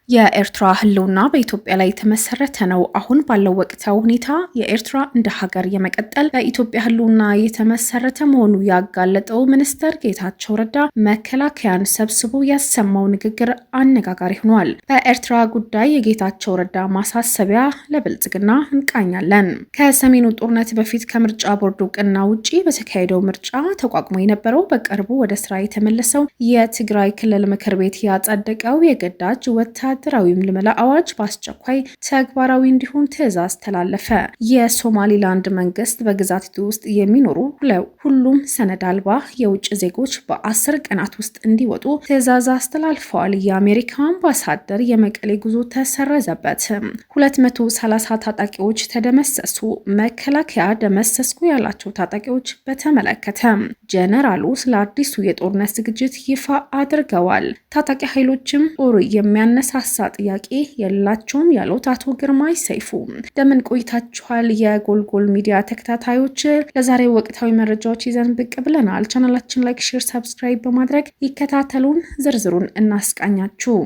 የኤርትራ ህልውና በኢትዮጵያ ላይ የተመሰረተ ነው። አሁን ባለው ወቅታዊ ሁኔታ የኤርትራ እንደ ሀገር የመቀጠል በኢትዮጵያ ህልውና የተመሰረተ መሆኑ ያጋለጠው ሚኒስትር ጌታቸው ረዳ መከላከያን ሰብስቦ ያሰማው ንግግር አነጋጋሪ ሆኗል። በኤርትራ ጉዳይ የጌታቸው ረዳ ማሳሰቢያ ለብልጽግና እንቃኛለን። ከሰሜኑ ጦርነት በፊት ከምርጫ ቦርድ እውቅና ውጪ በተካሄደው ምርጫ ተቋቁሞ የነበረው በቅርቡ ወደ ስራ የተመለሰው የትግራይ ክልል ምክር ቤት ያጸደቀው የግዳጅ ወታደራዊ ምልመላ አዋጅ በአስቸኳይ ተግባራዊ እንዲሆን ትዕዛዝ ተላለፈ። የሶማሊላንድ መንግስት በግዛቲቱ ውስጥ የሚኖሩ ሁሉም ሰነድ አልባ የውጭ ዜጎች በ10 ቀናት ውስጥ እንዲወጡ ትዕዛዝ አስተላልፈዋል። የአሜሪካ አምባሳደር የመቀሌ ጉዞ ተሰረዘበት። 230 ታጣቂዎች ተደመሰሱ። መከላከያ ደመሰስኩ ያላቸው ታጣቂዎች በተመለከተ ጀነራሉ ስለ አዲሱ የጦርነት ዝግጅት ይፋ አድርገዋል። ታጣቂ ኃይሎችም ጦር የሚያነሳሳ ጥያቄ የላቸውም ያሉት አቶ ግርማይ ሰይፉ እንደምን ቆይታችኋል? የጎልጎል ሚዲያ ተከታታዮች ለዛሬ ወቅታዊ መረጃዎች ይዘን ብቅ ብለናል። ቻናላችን ላይክ፣ ሼር፣ ሰብስክራይብ በማድረግ ይከታተሉን። ዝርዝሩን እናስቃኛችሁ።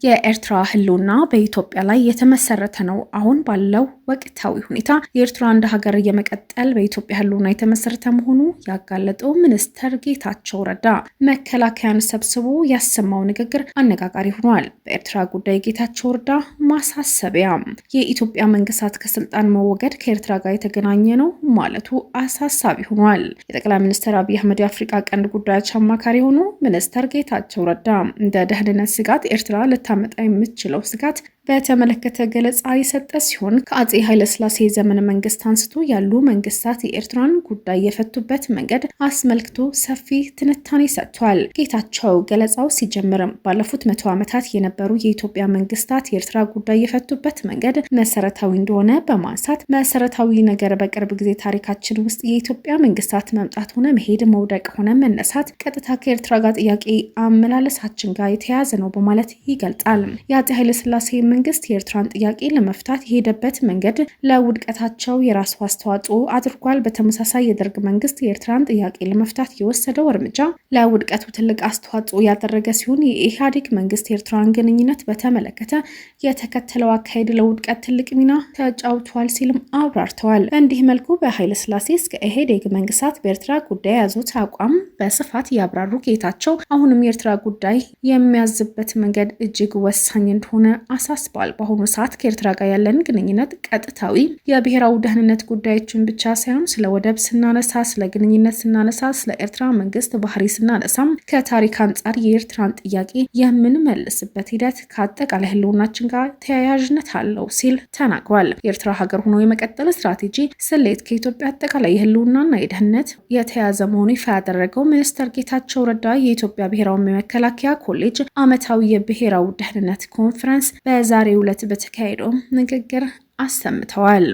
የኤርትራ ህልውና በኢትዮጵያ ላይ የተመሰረተ ነው። አሁን ባለው ወቅታዊ ሁኔታ የኤርትራ እንደ ሀገር የመቀጠል በኢትዮጵያ ህልውና የተመሰረተ መሆኑ ያጋለጠው ሚኒስትር ጌታቸው ረዳ መከላከያን ሰብስቦ ያሰማው ንግግር አነጋጋሪ ሆኗል። በኤርትራ ጉዳይ ጌታቸው ረዳ ማሳሰቢያ፣ የኢትዮጵያ መንግስታት ከስልጣን መወገድ ከኤርትራ ጋር የተገናኘ ነው ማለቱ አሳሳቢ ሆኗል። የጠቅላይ ሚኒስትር አብይ አህመድ የአፍሪካ ቀንድ ጉዳዮች አማካሪ የሆኑ ሚኒስትር ጌታቸው ረዳ እንደ ደህንነት ስጋት ኤርትራ ልታመጣ የምትችለው ስጋት በተመለከተ ገለጻ የሰጠ ሲሆን ከአጼ ኃይለሥላሴ ዘመነ መንግስት አንስቶ ያሉ መንግስታት የኤርትራን ጉዳይ የፈቱበት መንገድ አስመልክቶ ሰፊ ትንታኔ ሰጥቷል። ጌታቸው ገለጻው ሲጀምርም ባለፉት 100 ዓመታት የነበሩ የኢትዮጵያ መንግስታት የኤርትራ ጉዳይ የፈቱበት መንገድ መሰረታዊ እንደሆነ በማንሳት መሰረታዊ ነገር በቅርብ ጊዜ ታሪካችን ውስጥ የኢትዮጵያ መንግስታት መምጣት ሆነ መሄድ፣ መውደቅ ሆነ መነሳት ቀጥታ ከኤርትራ ጋር ጥያቄ አመላለሳችን ጋር የተያያዘ ነው በማለት ይገልጻል። የአጼ ኃይለሥላሴ መንግስት የኤርትራን ጥያቄ ለመፍታት የሄደበት መንገድ ለውድቀታቸው የራሱ አስተዋጽኦ አድርጓል። በተመሳሳይ የደርግ መንግስት የኤርትራን ጥያቄ ለመፍታት የወሰደው እርምጃ ለውድቀቱ ትልቅ አስተዋጽኦ ያደረገ ሲሆን የኢህአዴግ መንግስት የኤርትራን ግንኙነት በተመለከተ የተከተለው አካሄድ ለውድቀት ትልቅ ሚና ተጫውቷል ሲልም አብራርተዋል። በእንዲህ መልኩ በኃይለሥላሴ እስከ ኢህአዴግ መንግስታት በኤርትራ ጉዳይ የያዙት አቋም በስፋት ያብራሩ ጌታቸው አሁንም የኤርትራ ጉዳይ የሚያዝበት መንገድ እጅግ ወሳኝ እንደሆነ አሳስበዋል። በአሁኑ ሰዓት ከኤርትራ ጋር ያለን ግንኙነት ቀጥታዊ የብሔራዊ ደህንነት ጉዳዮችን ብቻ ሳይሆን ስለ ወደብ ስናነሳ፣ ስለ ግንኙነት ስናነሳ፣ ስለ ኤርትራ መንግስት ባህሪ ስናነሳም ከታሪክ አንጻር የኤርትራን ጥያቄ የምንመልስበት ሂደት ከአጠቃላይ ህልውናችን ጋር ተያያዥነት አለው ሲል ተናግሯል። የኤርትራ ሀገር ሆኖ የመቀጠል ስትራቴጂ ስሌት ከኢትዮጵያ አጠቃላይ የህልውናና የደህንነት የተያዘ መሆኑ ይፋ ያደረገው ሚኒስትር ጌታቸው ረዳ የኢትዮጵያ ብሔራዊ መከላከያ ኮሌጅ ዓመታዊ የብሔራዊ ደህንነት ኮንፈረንስ በዛሬው ዕለት በተካሄደው ንግግር አሰምተዋል።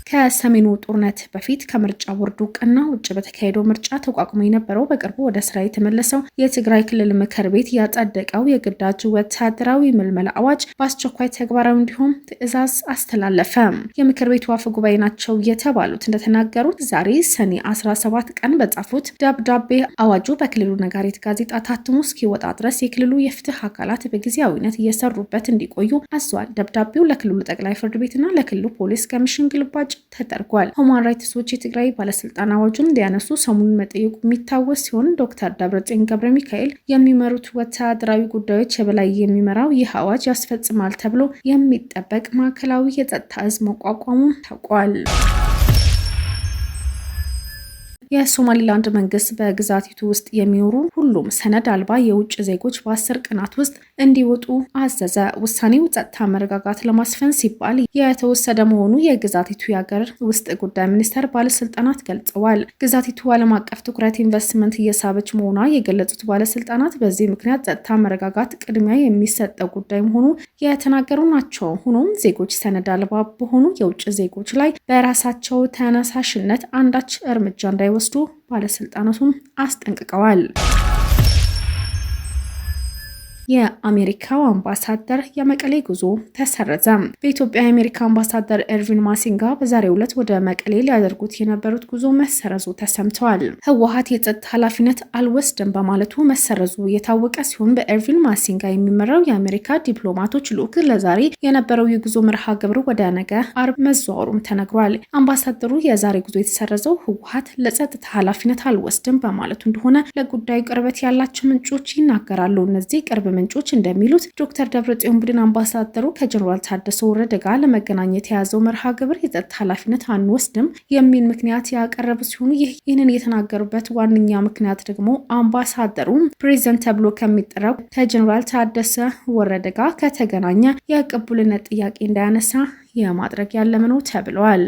ከሰሜኑ ጦርነት በፊት ከምርጫ ቦርድ እውቅና ውጭ በተካሄደው ምርጫ ተቋቁሞ የነበረው በቅርቡ ወደ ስራ የተመለሰው የትግራይ ክልል ምክር ቤት ያጸደቀው የግዳጅ ወታደራዊ ምልመላ አዋጅ በአስቸኳይ ተግባራዊ እንዲሆን ትዕዛዝ አስተላለፈ። የምክር ቤቱ አፈ ጉባኤ ናቸው የተባሉት እንደተናገሩት ዛሬ ሰኔ 17 ቀን በጻፉት ደብዳቤ አዋጁ በክልሉ ነጋሪት ጋዜጣ ታትሞ እስኪወጣ ድረስ የክልሉ የፍትህ አካላት በጊዜያዊነት እየሰሩበት እንዲቆዩ አዟል። ደብዳቤው ለክልሉ ጠቅላይ ፍርድ ቤትና ለክልሉ ፖሊስ ኮሚሽን ግልባጭ ተደርጓል። ሁማን ራይትስ ዎች የትግራይ ባለስልጣን አዋጁን እንዲያነሱ ሰሞኑን መጠየቁ የሚታወስ ሲሆን ዶክተር ደብረጽዮን ገብረ ሚካኤል የሚመሩት ወታደራዊ ጉዳዮች የበላይ የሚመራው ይህ አዋጅ ያስፈጽማል ተብሎ የሚጠበቅ ማዕከላዊ የጸጥታ እዝ መቋቋሙ ታውቋል። የሶማሊላንድ መንግስት በግዛቲቱ ውስጥ የሚኖሩ ሁሉም ሰነድ አልባ የውጭ ዜጎች በ10 ቀናት ውስጥ እንዲወጡ አዘዘ። ውሳኔው ጸጥታ መረጋጋት ለማስፈን ሲባል የተወሰደ መሆኑ የግዛቲቱ የሀገር ውስጥ ጉዳይ ሚኒስቴር ባለስልጣናት ገልጸዋል። ግዛቲቱ ዓለም አቀፍ ትኩረት ኢንቨስትመንት እየሳበች መሆኗ የገለጹት ባለስልጣናት በዚህ ምክንያት ጸጥታ መረጋጋት ቅድሚያ የሚሰጠው ጉዳይ መሆኑ የተናገሩ ናቸው። ሆኖም ዜጎች ሰነድ አልባ በሆኑ የውጭ ዜጎች ላይ በራሳቸው ተነሳሽነት አንዳች እርምጃ እንዳይወስዱ ባለስልጣናቱም አስጠንቅቀዋል። የአሜሪካው አምባሳደር የመቀሌ ጉዞ ተሰረዘ። በኢትዮጵያ የአሜሪካ አምባሳደር ኤርቪን ማሲንጋ በዛሬው ዕለት ወደ መቀሌ ሊያደርጉት የነበሩት ጉዞ መሰረዙ ተሰምተዋል። ህወሓት የጸጥታ ኃላፊነት አልወስድም በማለቱ መሰረዙ የታወቀ ሲሆን በኤርቪን ማሲንጋ የሚመራው የአሜሪካ ዲፕሎማቶች ልዑክ ለዛሬ የነበረው የጉዞ መርሃ ግብር ወደ ነገ አርብ መዘዋወሩም ተነግሯል። አምባሳደሩ የዛሬ ጉዞ የተሰረዘው ህወሓት ለጸጥታ ኃላፊነት አልወስድም በማለቱ እንደሆነ ለጉዳዩ ቅርበት ያላቸው ምንጮች ይናገራሉ። እነዚህ ቅርብ ምንጮች እንደሚሉት ዶክተር ደብረጽዮን ቡድን አምባሳደሩ ከጀነራል ታደሰ ወረደ ጋር ለመገናኘት የያዘው መርሃ ግብር የጸጥታ ኃላፊነት አንወስድም የሚል ምክንያት ያቀረቡ ሲሆኑ ይህንን የተናገሩበት ዋነኛ ምክንያት ደግሞ አምባሳደሩ ፕሬዝዳንት ተብሎ ከሚጠራው ከጀነራል ታደሰ ወረደ ጋር ከተገናኘ የቅቡልነት ጥያቄ እንዳያነሳ የማድረግ ያለመ ነው ተብሏል።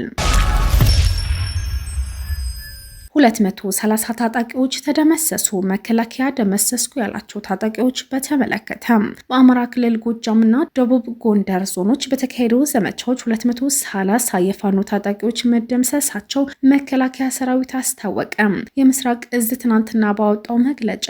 230 ታጣቂዎች ተደመሰሱ። መከላከያ ደመሰስኩ ያላቸው ታጣቂዎች በተመለከተ በአማራ ክልል ጎጃምና ደቡብ ጎንደር ዞኖች በተካሄደው ዘመቻዎች 230 የፋኖ ታጣቂዎች መደምሰሳቸው መከላከያ ሰራዊት አስታወቀ። የምስራቅ እዝ ትናንትና ባወጣው መግለጫ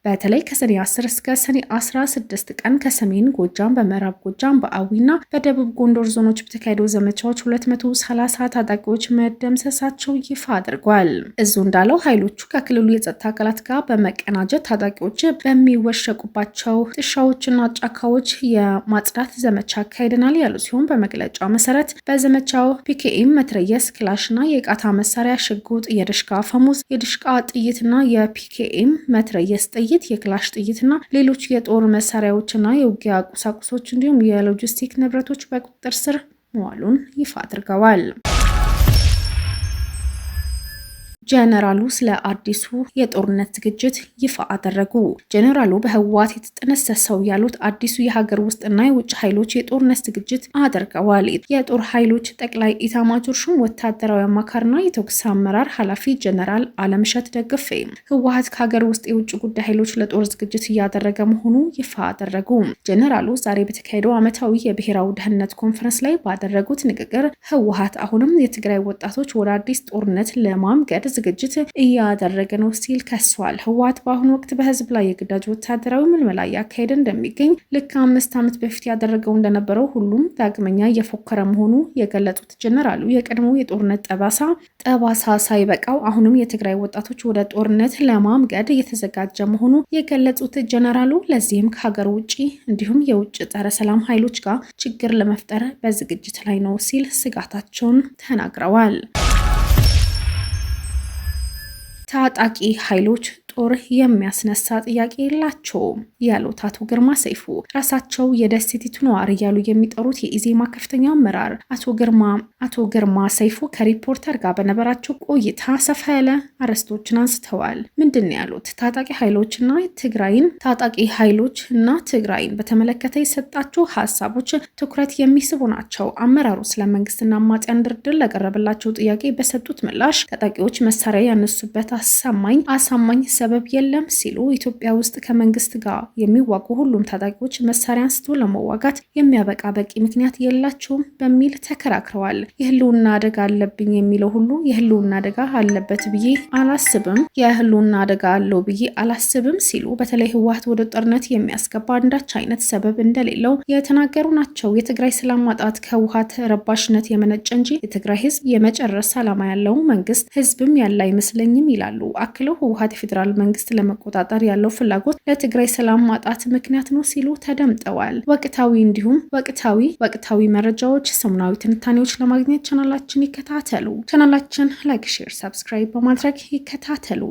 በተለይ ከሰኔ 10 እስከ ሰኔ 16 ቀን ከሰሜን ጎጃም፣ በምዕራብ ጎጃም፣ በአዊና በደቡብ ጎንደር ዞኖች በተካሄደው ዘመቻዎች 230 ታጣቂዎች መደምሰሳቸው ይፋ አድርጓል። እዙ እንዳለው ኃይሎቹ ከክልሉ የጸጥታ አካላት ጋር በመቀናጀት ታጣቂዎች በሚወሸቁባቸው ጥሻዎችና ጫካዎች የማጽዳት ዘመቻ አካሂደናል ያሉ ሲሆን በመግለጫው መሰረት በዘመቻው ፒኬኤም፣ መትረየስ፣ ክላሽና የቃታ መሳሪያ፣ ሽጉጥ፣ የድሽቃ አፈሙዝ፣ የድሽቃ ጥይትና የፒኬኤም መትረየስ ጥይት፣ የክላሽ ጥይትና ሌሎች የጦር መሳሪያዎችና የውጊያ ቁሳቁሶች እንዲሁም የሎጂስቲክ ንብረቶች በቁጥጥር ስር መዋሉን ይፋ አድርገዋል። ጀነራሉ ስለ አዲሱ የጦርነት ዝግጅት ይፋ አደረጉ። ጀነራሉ በህወሓት የተጠነሰሰው ያሉት አዲሱ የሀገር ውስጥና የውጭ ኃይሎች የጦርነት ዝግጅት አድርገዋል። የጦር ኃይሎች ጠቅላይ ኢታማጆር ሹም ወታደራዊ አማካሪና የተኩስ አመራር ኃላፊ ጀነራል አለምሸት ደግፌ ህወሓት ከሀገር ውስጥ የውጭ ጉዳይ ኃይሎች ለጦር ዝግጅት እያደረገ መሆኑ ይፋ አደረጉ። ጀነራሉ ዛሬ በተካሄደው ዓመታዊ የብሔራዊ ደህንነት ኮንፈረንስ ላይ ባደረጉት ንግግር ህወሓት አሁንም የትግራይ ወጣቶች ወደ አዲስ ጦርነት ለማምገድ ዝግጅት እያደረገ ነው ሲል ከሷል። ህወሓት በአሁኑ ወቅት በህዝብ ላይ የግዳጅ ወታደራዊ ምልመላ እያካሄደ እንደሚገኝ ልክ 5 ዓመት በፊት ያደረገው እንደነበረው ሁሉም ዳግመኛ እየፎከረ መሆኑ የገለጹት ጀነራሉ የቀድሞ የጦርነት ጠባሳ ሳይበቃው አሁንም የትግራይ ወጣቶች ወደ ጦርነት ለማምገድ እየተዘጋጀ መሆኑ የገለጹት ጀነራሉ ለዚህም ከሀገር ውጭ እንዲሁም የውጭ ጸረ ሰላም ኃይሎች ጋር ችግር ለመፍጠር በዝግጅት ላይ ነው ሲል ስጋታቸውን ተናግረዋል። ታጣቂ ኃይሎች ጦር የሚያስነሳ ጥያቄ የላቸውም ያሉት አቶ ግርማ ሰይፉ ራሳቸው የደሴቲቱ ነዋሪ እያሉ የሚጠሩት የኢዜማ ከፍተኛ አመራር አቶ ግርማ ሰይፉ ከሪፖርተር ጋር በነበራቸው ቆይታ ሰፋ ያለ አርዕስቶችን አንስተዋል። ምንድን ያሉት ታጣቂ ኃይሎችና ትግራይን በተመለከተ የሰጣቸው ሀሳቦች ትኩረት የሚስቡ ናቸው። አመራሩ ስለ መንግስትና አማጽያን ድርድር ለቀረበላቸው ጥያቄ በሰጡት ምላሽ ታጣቂዎች መሳሪያ ያነሱበት አሳማኝ ሰበብ የለም ሲሉ ኢትዮጵያ ውስጥ ከመንግስት ጋር የሚዋጉ ሁሉም ታጣቂዎች መሳሪያ አንስቶ ለመዋጋት የሚያበቃ በቂ ምክንያት የላቸውም በሚል ተከራክረዋል። የህልውና አደጋ አለብኝ የሚለው ሁሉ የህልውና አደጋ አለበት ብዬ አላስብም፣ የህልውና አደጋ አለው ብዬ አላስብም ሲሉ በተለይ ህወሓት ወደ ጦርነት የሚያስገባ አንዳች አይነት ሰበብ እንደሌለው የተናገሩ ናቸው። የትግራይ ሰላም ማጣት ከህወሓት ረባሽነት የመነጨ እንጂ የትግራይ ህዝብ የመጨረስ ዓላማ ያለው መንግስት ህዝብም ያለ አይመስለኝም ይላሉ። አክለው ህወሓት የፌዴራል መንግስት ለመቆጣጠር ያለው ፍላጎት ለትግራይ ሰላም ማጣት ምክንያት ነው ሲሉ ተደምጠዋል። ወቅታዊ መረጃዎች፣ ሰሙናዊ ትንታኔዎች ለማግኘት ቻናላችን ይከታተሉ። ቻናላችን ላይክ፣ ሼር፣ ሰብስክራይብ በማድረግ ይከታተሉ።